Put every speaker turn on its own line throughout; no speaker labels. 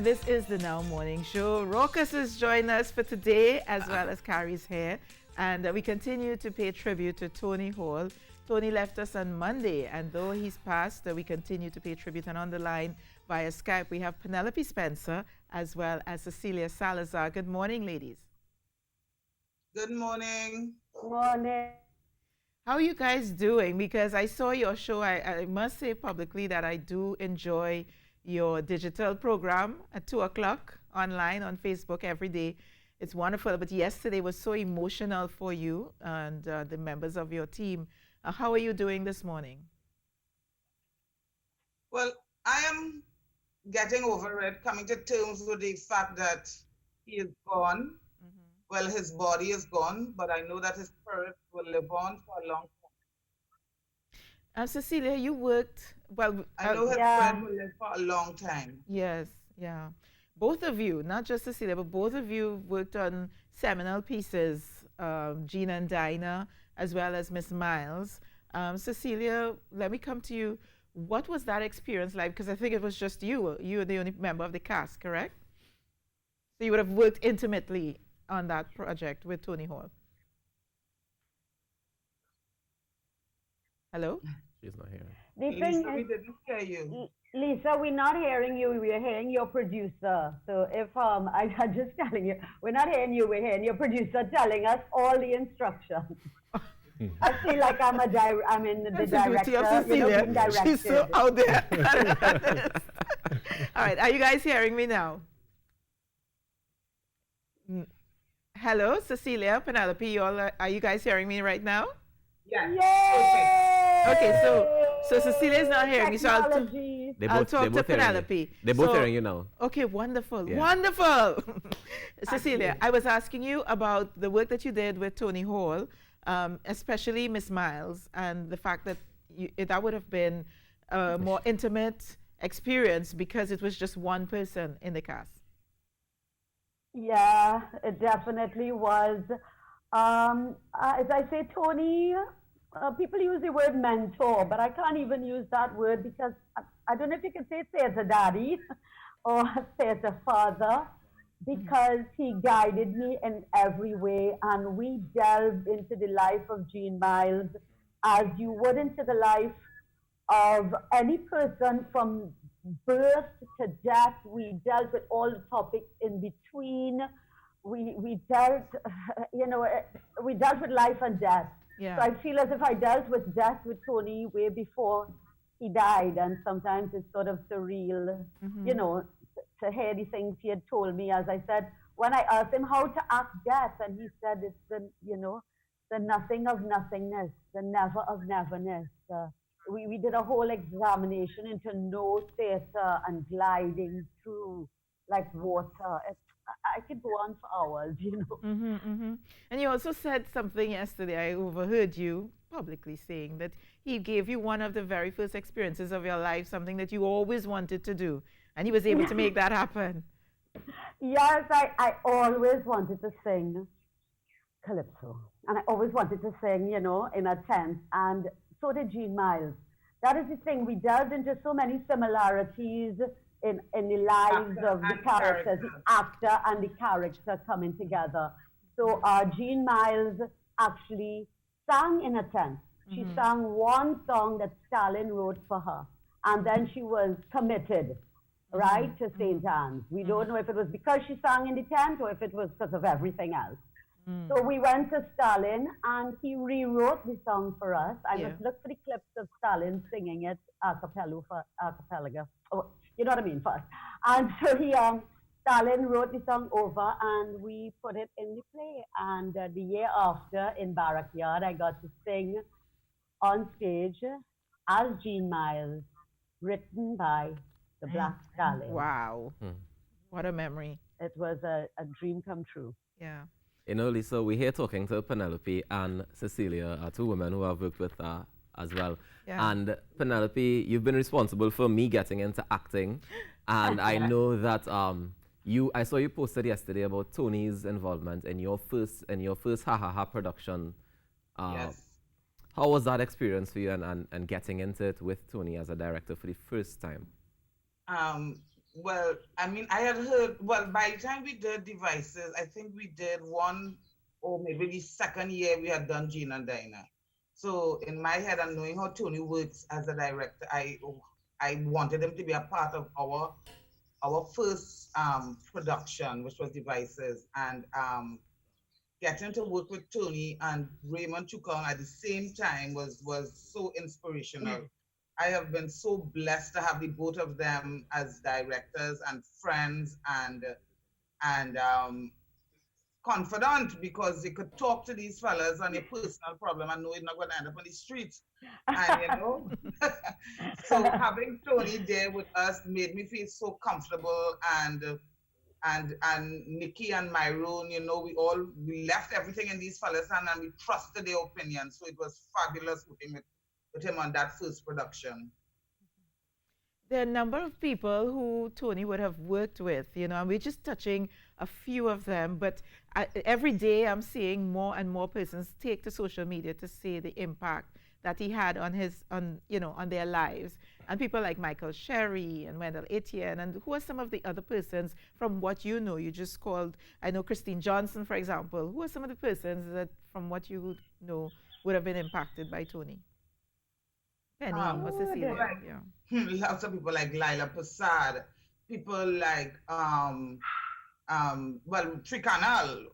This is the Now Morning Show. Raucus is joining us for today, as well as Carrie's here. And we continue to pay tribute to Tony Hall. Tony left us on Monday, and though he's passed, we continue to pay tribute. And on the line via Skype, we have Penelope Spencer, as well as Cecilia Salazar. Good morning, ladies.
Good morning.
Morning.
How are you guys doing? Because I saw your show. I must say publicly that I do enjoy your digital program at 2 o'clock online on Facebook every day. It's wonderful. But yesterday was so emotional for you and the members of your team. How are you doing this morning?
Well, I am getting over it, coming to terms with the fact that he is gone. Well, his body is gone, but I know that his spirit will live on for a long time.
Cecilia, you worked, well...
I know his spirit will live for a long time.
Yes, yeah. Both of you, not just Cecilia, but both of you worked on seminal pieces, Gina and Dinah, as well as Miss Miles. Cecilia, let me come to you. What was that experience like? Because I think it was just you. You were the only member of the cast, correct? So you would have worked intimately on that project with Tony Hall. Hello?
She's not here.
Lisa, we didn't hear you.
Lisa, we're not hearing you. We're hearing your producer. So if I'm just telling you, we're not hearing you. We're hearing your producer telling us all the instructions. I feel like I'm in the director.
Of Cecilia.
Being directed.
She's so out there. All right, are you guys hearing me now? Hello, Cecilia, Penelope, you all are you guys hearing me right now?
Yeah.
Okay, so Cecilia is not hearing me, so I'll talk to Penelope.
They're both hearing you now.
Okay, wonderful,
Yeah.
wonderful. Cecilia, I was asking you about the work that you did with Tony Hall, especially Miss Miles, and the fact that that would have been a more intimate experience because it was just one person in the cast.
Yeah, it definitely was. As I say, Tony, people use the word mentor, but I can't even use that word because I don't know if you can say theater daddy or theater father, because he guided me in every way, and we delved into the life of Jean Miles as you would into the life of any person from birth to death. We dealt with all the topics in between. We dealt, we dealt with life and death.
Yeah.
So I feel as if I dealt with death with Tony way before he died, and sometimes it's sort of surreal, to hear the things he had told me. As I said, when I asked him how to act death, and he said it's the nothing of nothingness, the never of neverness. We did a whole examination into no theater and gliding through like water. I could go on for hours,
And you also said something yesterday. I overheard you publicly saying that he gave you one of the very first experiences of your life, something that you always wanted to do, and he was able to make that happen.
Yes, I always wanted to sing calypso, and I always wanted to sing, in a tent, and so did Jean Miles. That is the thing. We delved into so many similarities in the lives of the characters, the actor and the character coming together. So Jean Miles actually sang in a tent. She sang one song that Stalin wrote for her, and then she was committed, right, to St. Anne's. We don't know if it was because she sang in the tent or if it was because of everything else. So we went to Stalin, and he rewrote the song for us. I must look for the clips of Stalin singing it a cappella. Oh, you know what I mean, first. And so Stalin wrote the song over, and we put it in the play. And the year after, in Barrack Yard, I got to sing on stage as Jean Miles, written by the Black Stallion.
Wow. What a memory.
It was a dream come true.
Yeah.
Lisa, we're here talking to Penelope and Cecilia, two women who I've worked with as well.
Yeah.
And Penelope, you've been responsible for me getting into acting. And I know that I saw you posted yesterday about Tony's involvement in your first Ha Ha Ha production.
Yes.
How was that experience for you and getting into it with Tony as a director for the first time?
well, I mean, I had heard, well, by the time we did Devices, I think we did one or maybe the second year we had done Gene and Dinah. So in my head, and knowing how Tony works as a director, I wanted him to be a part of our first production, which was Devices, and getting to work with Tony and Raymond Chukong at the same time was so inspirational. I have been so blessed to have the both of them as directors and friends and confidant, because they could talk to these fellas on a personal problem and know it's not going to end up on the streets. And so having Tony there with us made me feel so comfortable, and Nikki and Myron, we left everything in these fellas' hand and we trusted their opinion. So it was fabulous working with him on that first production.
There are a number of people who Tony would have worked with, and we're just touching a few of them. But every day I'm seeing more and more persons take to social media to say the impact that he had on their lives. And people like Michael Sherry and Wendell Etienne, and who are some of the other persons from what you know? You just called, I know Christine Johnson, for example. Who are some of the persons that, from what you know, would have been impacted by Tony? Penny or Cecilia?
Lots of people like Lila Prasad, people like Tricanal.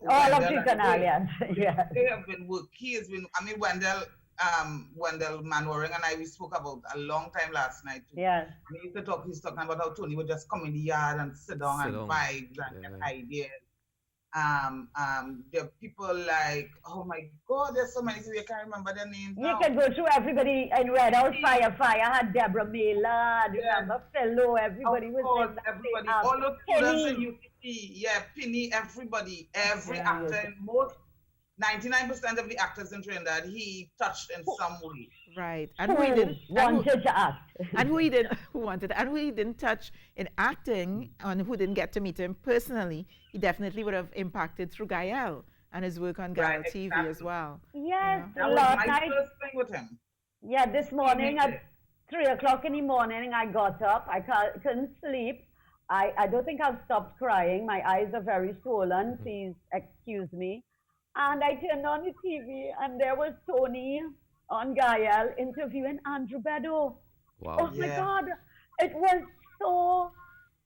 All of Tricanal, yes.
They have been he has been, I mean, Wendell Manwaring and we spoke about a long time last night too.
Yes.
He's talking about how Tony would just come in the yard and sit down and vibe and get ideas. There are people like, oh my God, there's so many people, I can't remember their names now.
You can go through everybody in Red House Fire had Deborah Miller, remember Fellow, everybody was in that.
Everybody, all the students in UPT, Penny, everybody, every actor, and 99% of the actors in Trinidad, he touched in some way.
Right.
And who didn't wanted to act.
And who he didn't touch in acting, and who didn't get to meet him personally, he definitely would have impacted through Gael and his work on Gael TV as well.
Yes,
that was my first thing with him.
Yeah, this morning at 3 o'clock in the morning, I got up. I couldn't sleep. I don't think I've stopped crying. My eyes are very swollen. Please excuse me. And I turned on the TV, and there was Tony on Gael interviewing Andrew Bedo.
Wow.
Oh my God, it was so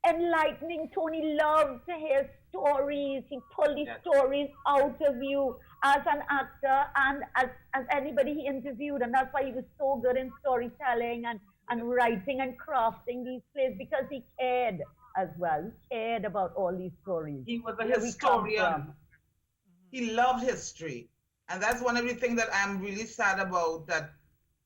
enlightening. Tony loved to hear stories. He pulled the stories out of you as an actor and as anybody he interviewed. And that's why he was so good in storytelling and writing and crafting these plays, because he cared as well. He cared about all these stories.
He was a historian. He loved history. And that's one of the things that I'm really sad about, that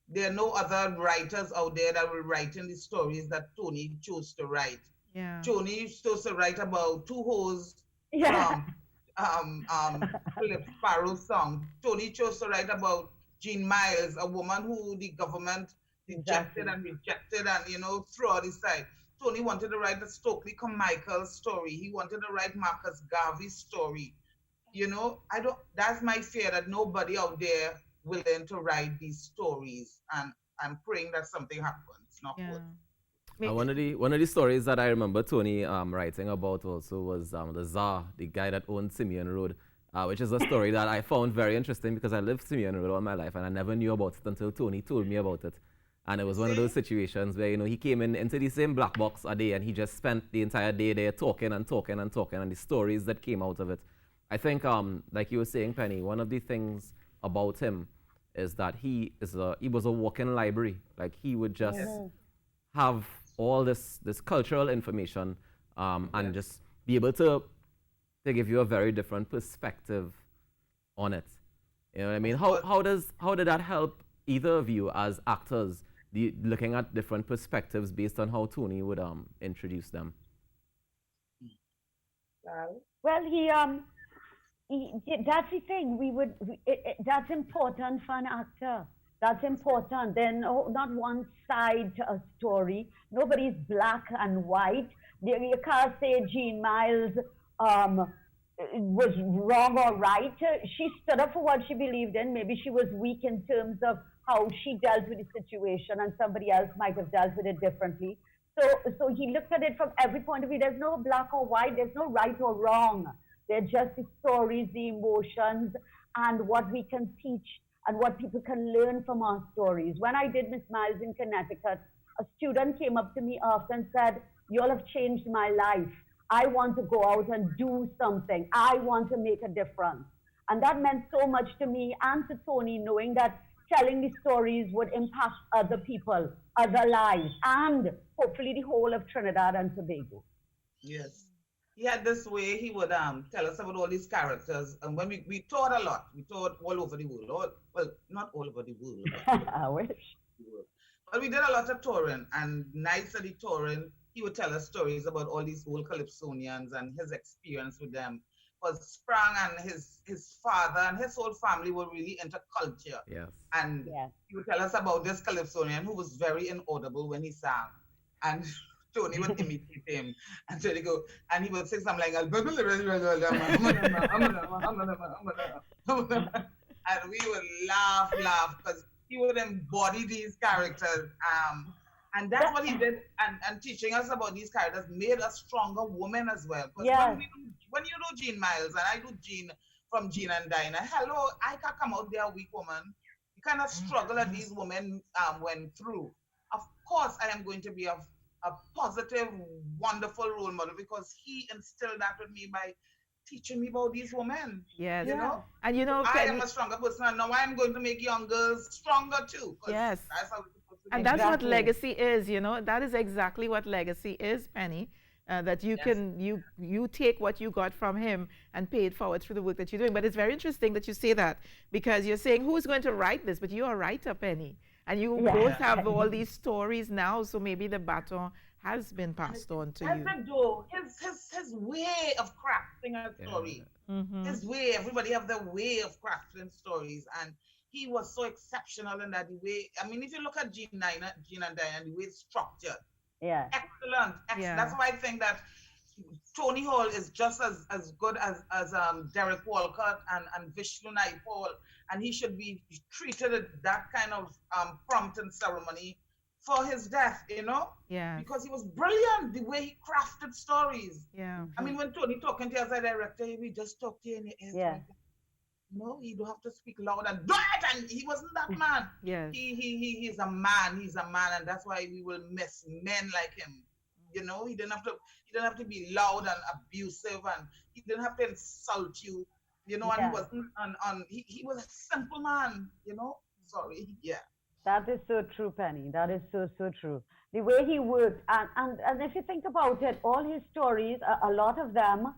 there are no other writers out there that will write in the stories that Tony chose to write.
Yeah.
Tony chose to write about two hoes from Philip Sparrow's song. Tony chose to write about Jean Miles, a woman who the government rejected and threw out the side. Tony wanted to write the Stokely Carmichael story. He wanted to write Marcus Garvey's story. That's my fear, that nobody out there willing to write these stories, and I'm praying that something happens. Not good.
One of the stories that I remember Tony writing about also was the Tsar, the guy that owned Simeon Road, which is a story that I found very interesting, because I lived Simeon Road all my life and I never knew about it until Tony told me about it. And it was one of those situations where, he came into the same black box a day and he just spent the entire day there talking and the stories that came out of it. I think, like you were saying, Penny, one of the things about him is that he was a walking library. Like, he would just have all this cultural information and just be able to give you a very different perspective on it. You know what I mean? How did that help either of you as actors, looking at different perspectives based on how Tony would introduce them?
Well, that's the thing. That's important for an actor. That's important. Then not one side to a story. Nobody's black and white. You can't say Jean Miles was wrong or right. She stood up for what she believed in. Maybe she was weak in terms of how she dealt with the situation, and somebody else might have dealt with it differently. So he looked at it from every point of view. There's no black or white. There's no right or wrong. They're just the stories, the emotions, and what we can teach and what people can learn from our stories. When I did Miss Miles in Connecticut, a student came up to me after and said, "You all have changed my life. I want to go out and do something. I want to make a difference." And that meant so much to me and to Tony, knowing that telling the stories would impact other people, other lives, and hopefully the whole of Trinidad and Tobago.
Yes. He had this way he would tell us about all these characters. And when we taught a lot, we taught all over the world. Well, not all over the world.
I wish.
But we did a lot of touring, and nights of the touring, he would tell us stories about all these old Calypsonians and his experience with them. Because Sprang and his father and his whole family were really into culture.
Yes.
And he would tell us about this Calypsonian who was very inaudible when he sang. And Tony would imitate him. And Tony go, and he would say something like, and we would laugh, because he would embody these characters. And that's what he did. And teaching us about these characters made us stronger women as well. Because when you do Jean Miles, and I do Jean from Jean and Dinah, hello, I can come out there a weak woman. The kind of struggle that these women went through. Of course, I am going to be a positive, wonderful role model, because he instilled that with me by teaching me about these women.
Yes.
You know?
And you know,
I am a stronger person, and now I'm going to make young girls stronger too.
Yes.
That's how it's supposed to be.
And that's what legacy is, you know. That is exactly what legacy is, Penny. That you can you take what you got from him and pay it forward through the work that you're doing. But it's very interesting that you say that, because you're saying who's going to write this, but you're a writer, Penny, and you both have all these stories now. So maybe the baton has been passed on to you.
His way of crafting a story, his way. Everybody have their way of crafting stories, and he was so exceptional in that way. I mean, if you look at Jean and Diane, the way it's structured. Excellent. That's why I think that Tony Hall is just as good as Derek Walcott and Vishnu Naipaul, and he should be treated at that kind of prompt and ceremony for his death, you know?
Yeah.
Because he was brilliant the way he crafted stories.
Yeah.
I mean, when Tony talking to you as a director, we just talk to you in your ear.
Yeah.
No, you don't have to speak loud and do it. And he wasn't that man.
Yes.
He's a man. He's a man, and that's why we will miss men like him. You know, he didn't have to be loud and abusive, and he didn't have to insult you. You know, and he wasn't. He was a simple man. You know. Sorry. Yeah.
That is so true, Penny. That is so true. The way he worked, and if you think about it, all his stories, a lot of them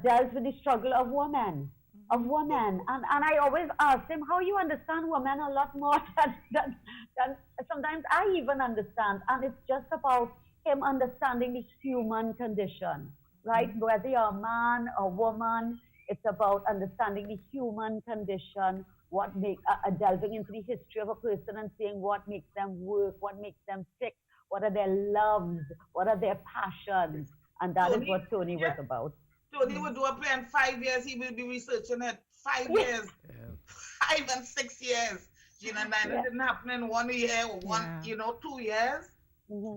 dealt with the struggle of women. And I always asked him, how you understand women a lot more than sometimes I even understand. And it's just about him understanding the human condition, right? Whether you're a man or woman, it's about understanding the human condition, what makes delving into the history of a person and seeing what makes them work, what makes them tick, what are their loves, what are their passions. And that is what Tony was about.
Tony would do a play in 5 years, he will be researching it. 5 years. 5 and 6 years. Jean and Diana didn't happen in 1 year or 2 years.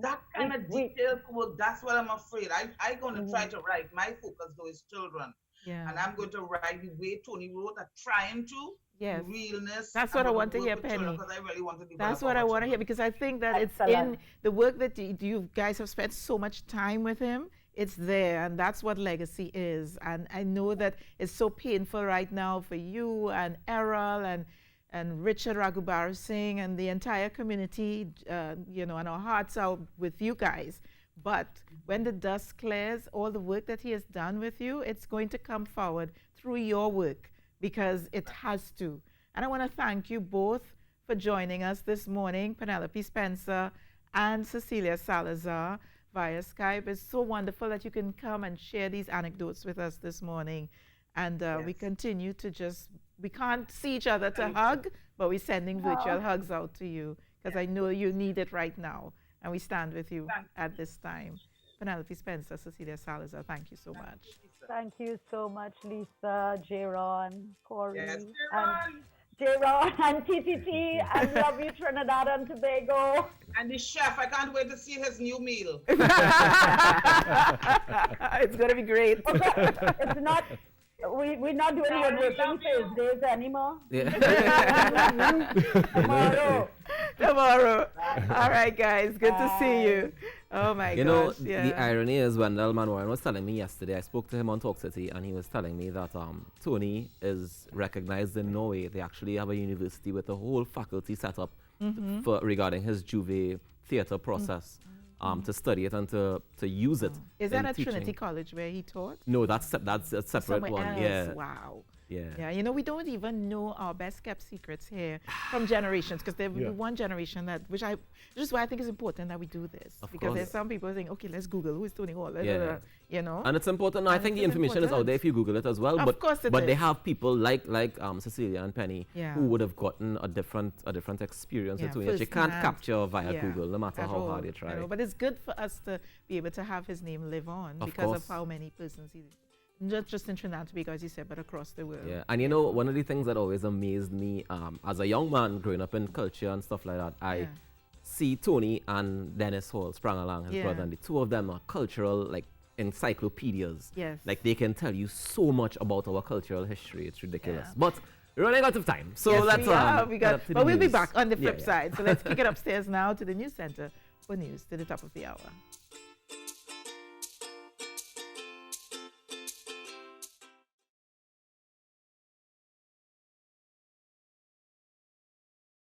That kind of detailed work, that's what I'm afraid. I'm going to try to write. My focus though is children.
Yeah.
And I'm going to write the way Tony wrote, trying to.
Yes.
Realness.
That's what I want to hear, Penny.
Because I really want to
That's what I want to hear, because I think that it's in the work that you guys have spent so much time with him. It's there, and that's what legacy is. And I know that it's so painful right now for you and Errol and Richard Raghubar Singh and the entire community, and our hearts are with you guys. But when the dust clears, all the work that he has done with you, it's going to come forward through your work, because it has to. And I want to thank you both for joining us this morning, Penelope Spencer and Cecilia Salazar via Skype. It's so wonderful that you can come and share these anecdotes with us this morning. And we continue to we can't see each other to hug, but we're sending virtual hugs out to you, because I know you need it right now. And we stand with you at this time. Penelope Spencer, Cecilia Salazar, thank you so much.
Thank you so much, Lisa, Jaron, Corey,
Yes,
and J-Ron and TTT and love you, Trinidad and Tobago.
And the chef, I can't wait to see his new meal.
It's going to be great.
It's not, we're not doing woodworking Thursdays anymore.
Yeah.
Tomorrow.
All right, guys. Good to see you. Oh, my gosh.
You know,
yeah.
the irony is Wendell Manwaran was telling me yesterday, I spoke to him on Talk City, and he was telling me that Tony is recognized in Norway. They actually have a university with a whole faculty set up for regarding his Juve theater process. To study it and to use it.
Is that at
teaching.
Trinity College where he taught?
No, that's a separate
Somewhere
one.
else.
Yeah.
Wow.
Yeah.
Yeah, you know, we don't even know our best kept secrets here from generations, because there will be one generation that, which is why I think it's important that we do this.
Of
because
course.
there's some people saying, okay, let's Google who is Tony Hall,
Yeah.
you know.
And it's important. I
And
think
it
the
is
information is out
important.
there if you Google it as well.
Of course it
but they
is.
have people like Cecilia and Penny
Yeah.
who would have gotten a different experience
Yeah,
with Tony that you can't
firsthand.
capture via
Yeah,
Google, no matter
at
how
all,
hard you try.
But it's good for us to be able to have his name live on
Of
because
course.
of how many persons he, not just in Trinidad and Tobago, as you said, but across the world.
Yeah, and you know, one of the things that always amazed me as a young man growing up in culture and stuff like that, I see Tony and Dennis Hall sprang along, his brother, and the two of them are cultural, like, encyclopedias.
Yes.
Like, they can tell you so much about our cultural history. It's ridiculous. But we're running out of time, so
Yes,
let's
but we'll be back on the
Yeah,
flip side. So let's kick it upstairs now to the news center for news to the top of the hour.